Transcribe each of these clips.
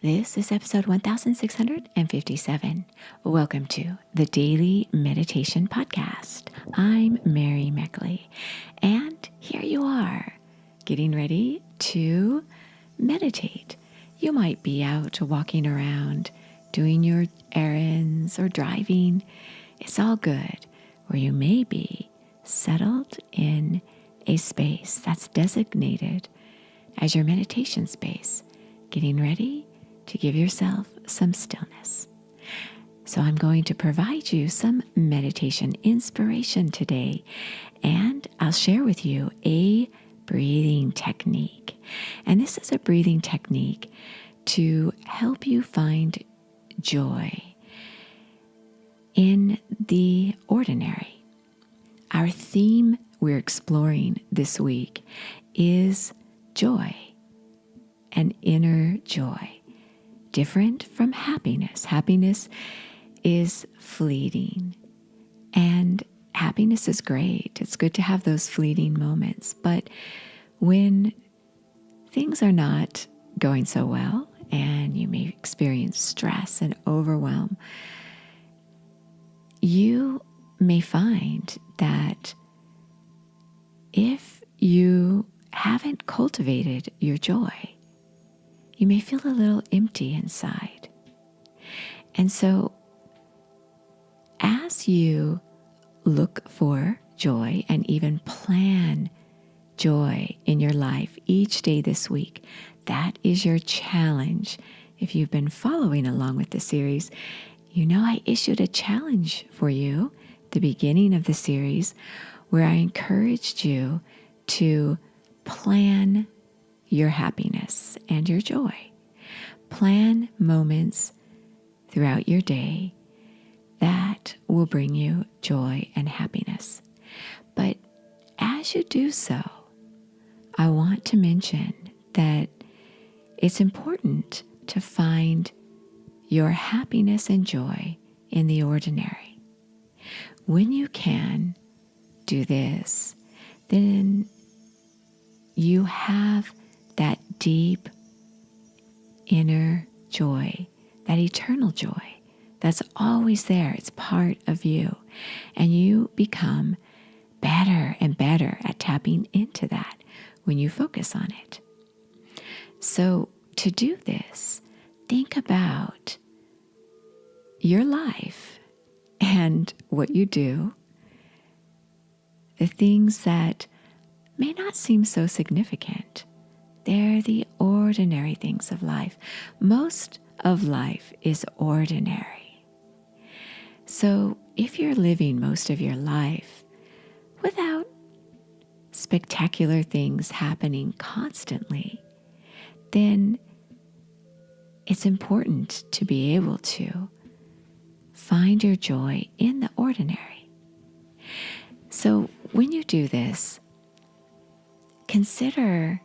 This is episode 1657. Welcome to the Daily Meditation Podcast. I'm Mary Meckley, and here you are, getting ready to meditate. You might be out walking around, doing your errands or driving. It's all good. Or you may be settled in a space that's designated as your meditation space, getting ready to give yourself some stillness. So I'm going to provide you some meditation inspiration today, and I'll share with you a breathing technique. And this is a breathing technique to help you find joy in the ordinary. Our theme we're exploring this week is joy, an inner joy. Different from happiness. Happiness is fleeting, and happiness is great. It's good to have those fleeting moments. But when things are not going so well, and you may experience stress and overwhelm, you may find that if you haven't cultivated your joy, you may feel a little empty inside. And so as you look for joy and even plan joy in your life each day this week, that is your challenge. If you've been following along with the series, you know I issued a challenge for you at the beginning of the series where I encouraged you to plan your happiness and your joy. Plan moments throughout your day that will bring you joy and happiness. But as you do so, I want to mention that it's important to find your happiness and joy in the ordinary. When you can do this, then you have that deep inner joy, that eternal joy that's always there. It's part of you. And you become better and better at tapping into that when you focus on it. So to do this, think about your life and what you do, the things that may not seem so significant. They're the ordinary things of life. Most of life is ordinary. So if you're living most of your life without spectacular things happening constantly, then it's important to be able to find your joy in the ordinary. So when you do this, consider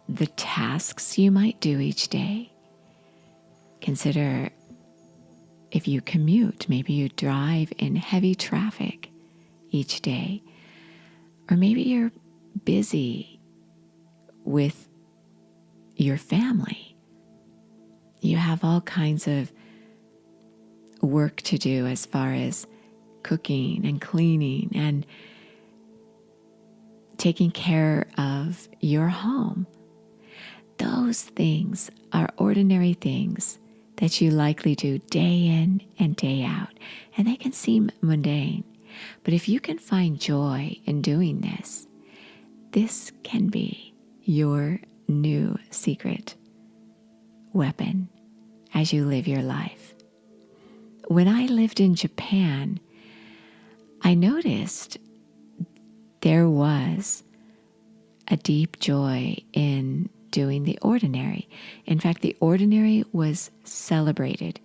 the tasks you might do each day. Consider if you commute, maybe you drive in heavy traffic each day, or maybe you're busy with your family. You have all kinds of work to do as far as cooking and cleaning and taking care of your home. Those things are ordinary things that you likely do day in and day out, and they can seem mundane. But if you can find joy in doing this, this can be your new secret weapon as you live your life. When I lived in Japan, I noticed there was a deep joy in doing the ordinary. In fact, the ordinary was celebrated.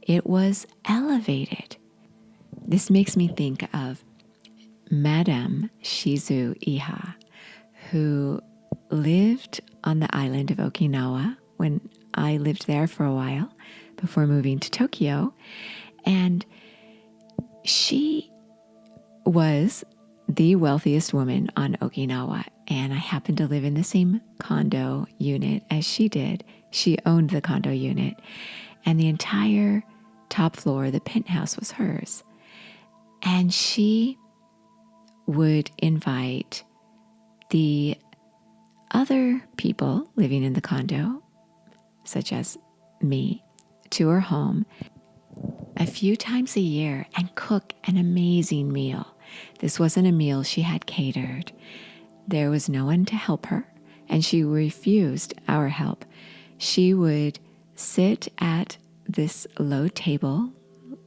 It was elevated. This makes me think of Madame Shizu Iha, who lived on the island of Okinawa when I lived there for a while before moving to Tokyo. And she was the wealthiest woman on Okinawa, and I happened to live in the same condo unit as she did She owned the condo unit, and the entire top floor, the penthouse, was hers. And she would invite the other people living in the condo, such as me, to her home a few times a year and cook an amazing meal. This wasn't a meal she had catered. There was no one to help her, and she refused our help. She would sit at this low table,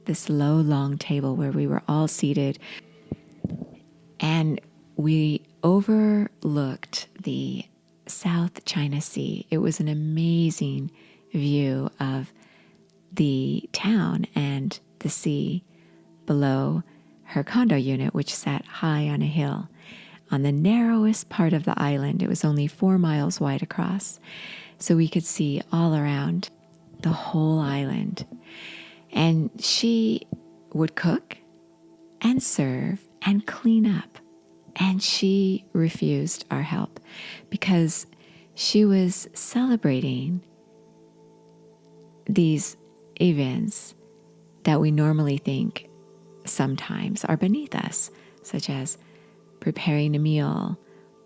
this low, long table where we were all seated, and we overlooked the South China Sea. It was an amazing view of the town and the sea below her condo unit, which sat high on a hill. On the narrowest part of the island, it was only 4 miles wide across, so we could see all around the whole island. And she would cook and serve and clean up. And she refused our help because she was celebrating these events that we normally think sometimes are beneath us, such as preparing a meal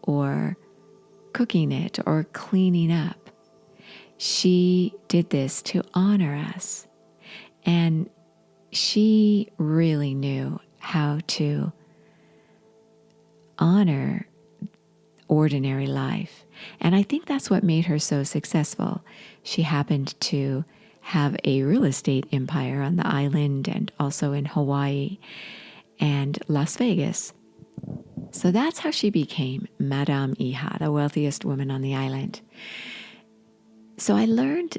or cooking it or cleaning up. She did this to honor us, and she really knew how to honor ordinary life. And I think that's what made her so successful. She happened to have a real estate empire on the island and also in Hawaii and Las Vegas. So that's how she became Madame Iha, the wealthiest woman on the island. So I learned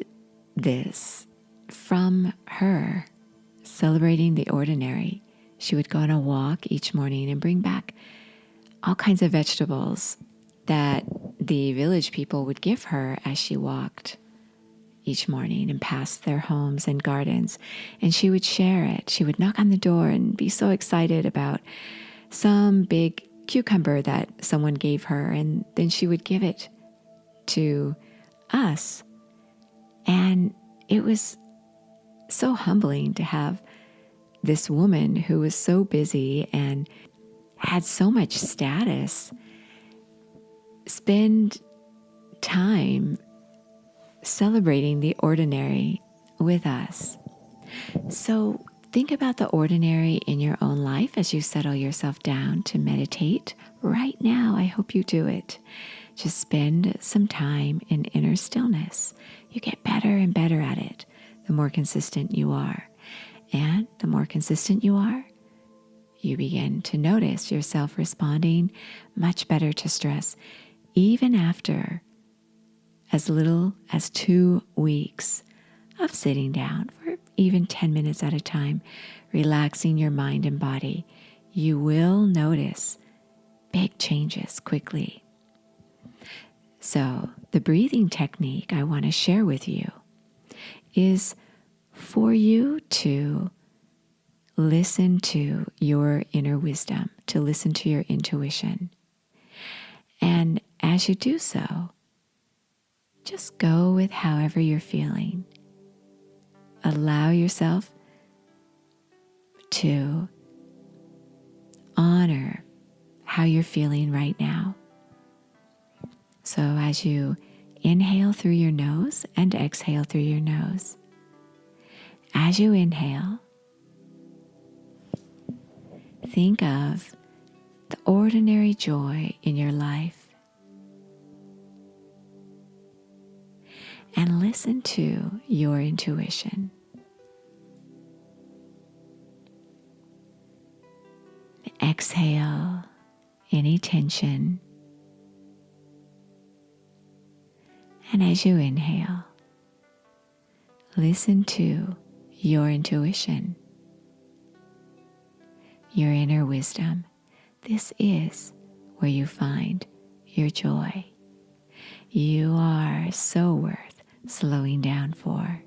this from her, celebrating the ordinary. She would go on a walk each morning and bring back all kinds of vegetables that the village people would give her as she walked each morning and past their homes and gardens. And she would share it. She would knock on the door and be so excited about some big cucumber that someone gave her, and then she would give it to us. And it was so humbling to have this woman who was so busy and had so much status spend time celebrating the ordinary with us. So think about the ordinary in your own life as you settle yourself down to meditate. Right now, I hope you do it. Just spend some time in inner stillness. You get better and better at it the more consistent you are. And the more consistent you are, you begin to notice yourself responding much better to stress, even after as little as 2 weeks of sitting down for even 10 minutes at a time, relaxing your mind and body. You will notice big changes quickly. So the breathing technique I want to share with you is for you to listen to your inner wisdom, to listen to your intuition. And as you do so, just go with however you're feeling. Allow yourself to honor how you're feeling right now. So as you inhale through your nose and exhale through your nose, as you inhale, think of the ordinary joy in your life and listen to your intuition. Exhale any tension. And as you inhale, listen to your intuition, your inner wisdom. This is where you find your joy. You are so worth slowing down for.